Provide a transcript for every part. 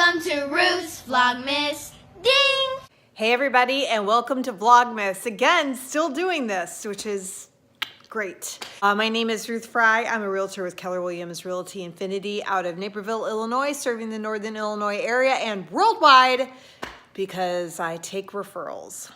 Welcome to Ruth's Vlogmas. Ding! Hey everybody, and welcome to Vlogmas. Again, still doing this, which is great. My name is Ruth Fry. I'm a realtor with Keller Williams Realty Infinity out of Naperville, Illinois, serving the Northern Illinois area and worldwide because I take referrals.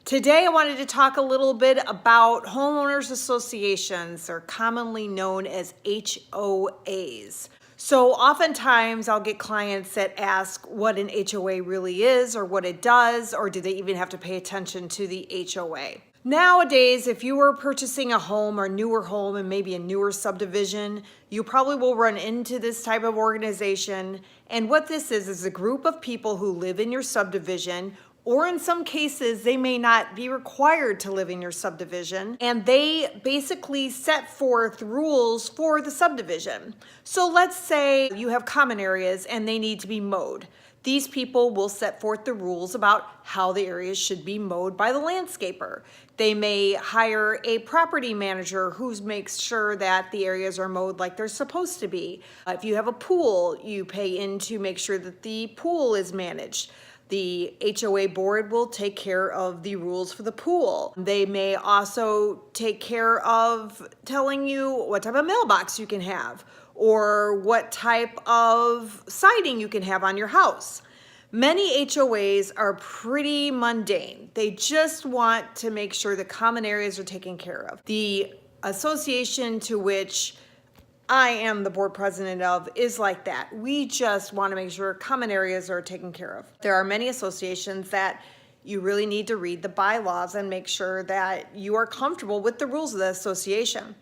Today I wanted to talk a little bit about homeowners associations. They're commonly known as HOAs. So oftentimes I'll get clients that ask what an HOA really is or what it does, or do they even have to pay attention to the HOA? Nowadays, if you are purchasing a home or newer home and maybe a newer subdivision, you probably will run into this type of organization. And what this is a group of people who live in your subdivision, or in some cases, they may not be required to live in your subdivision, and they basically set forth rules for the subdivision. So let's say you have common areas and they need to be mowed. These people will set forth the rules about how the areas should be mowed by the landscaper. They may hire a property manager who makes sure that the areas are mowed like they're supposed to be. If you have a pool, you pay in to make sure that the pool is managed. The HOA board will take care of the rules for the pool. They may also take care of telling you what type of mailbox you can have or what type of siding you can have on your house. Many HOAs are pretty mundane. They just want to make sure the common areas are taken care of. The association to which I am the board president of is like that. We just want to make sure common areas are taken care of. There are many associations that you really need to read the bylaws and make sure that you are comfortable with the rules of the association.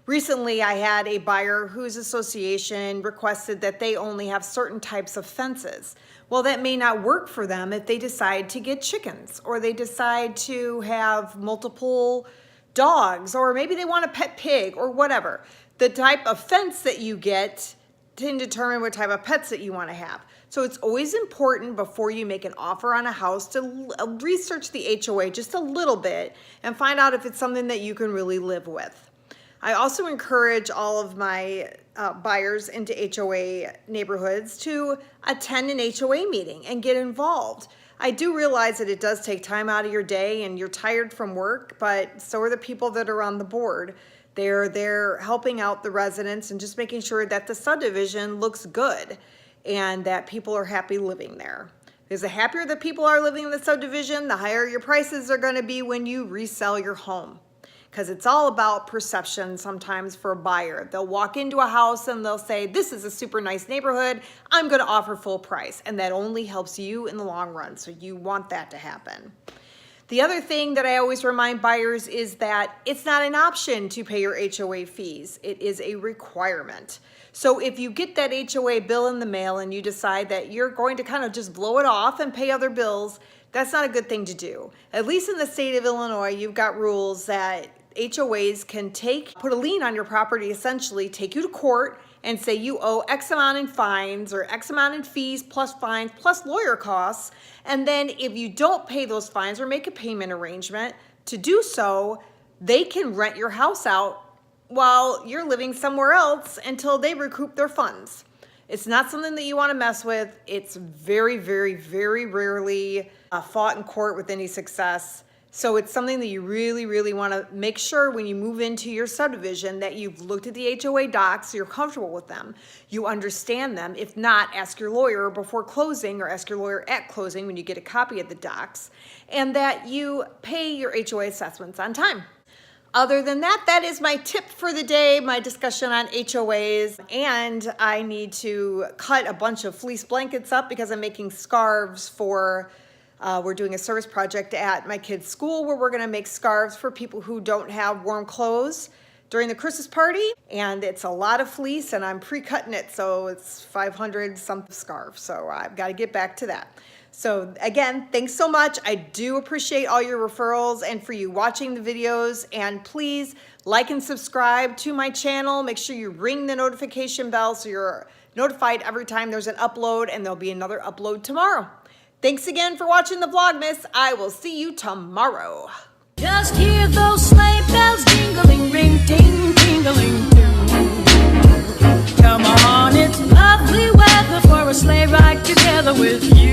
Recently, I had a buyer whose association requested that they only have certain types of fences. Well, that may not work for them if they decide to get chickens, or they decide to have multiple dogs, or maybe they want a pet pig or whatever. The type of fence that you get can determine what type of pets that you want to have. So it's always important before you make an offer on a house to research the HOA just a little bit and find out if it's something that you can really live with. I also encourage all of my buyers into HOA neighborhoods to attend an HOA meeting and get involved. I do realize that it does take time out of your day and you're tired from work, but so are the people that are on the board. They're there helping out the residents and just making sure that the subdivision looks good and that people are happy living there. Because the happier the people are living in the subdivision, the higher your prices are going to be when you resell your home. Because it's all about perception sometimes for a buyer. They'll walk into a house and they'll say, this is a super nice neighborhood, I'm going to offer full price. And that only helps you in the long run. So you want that to happen. The other thing that I always remind buyers is that it's not an option to pay your HOA fees. It is a requirement. So if you get that HOA bill in the mail and you decide that you're going to kind of just blow it off and pay other bills, that's not a good thing to do. At least in the state of Illinois, you've got rules that HOAs can put a lien on your property, essentially take you to court and say you owe X amount in fines or X amount in fees plus fines plus lawyer costs. And then if you don't pay those fines or make a payment arrangement to do so, they can rent your house out while you're living somewhere else until they recoup their funds. It's not something that you want to mess with. It's very, very, very rarely fought in court with any success. So it's something that you really, really want to make sure when you move into your subdivision that you've looked at the HOA docs, you're comfortable with them, you understand them. If not, ask your lawyer before closing or ask your lawyer at closing when you get a copy of the docs, and that you pay your HOA assessments on time. Other than that, that is my tip for the day, my discussion on HOAs. And I need to cut a bunch of fleece blankets up because I'm making scarves for we're doing a service project at my kids' school where we're going to make scarves for people who don't have warm clothes during the Christmas party. And it's a lot of fleece and I'm pre-cutting it. So it's 500 some scarves. So I've got to get back to that. So again, thanks so much. I do appreciate all your referrals and for you watching the videos. And please like and subscribe to my channel. Make sure you ring the notification bell so you're notified every time there's an upload, and there'll be another upload tomorrow. Thanks again for watching the Vlogmas. I will see you tomorrow. Just hear those sleigh bells jingling, ring, ding, tingling. Come on, it's lovely weather for a sleigh ride together. together with you.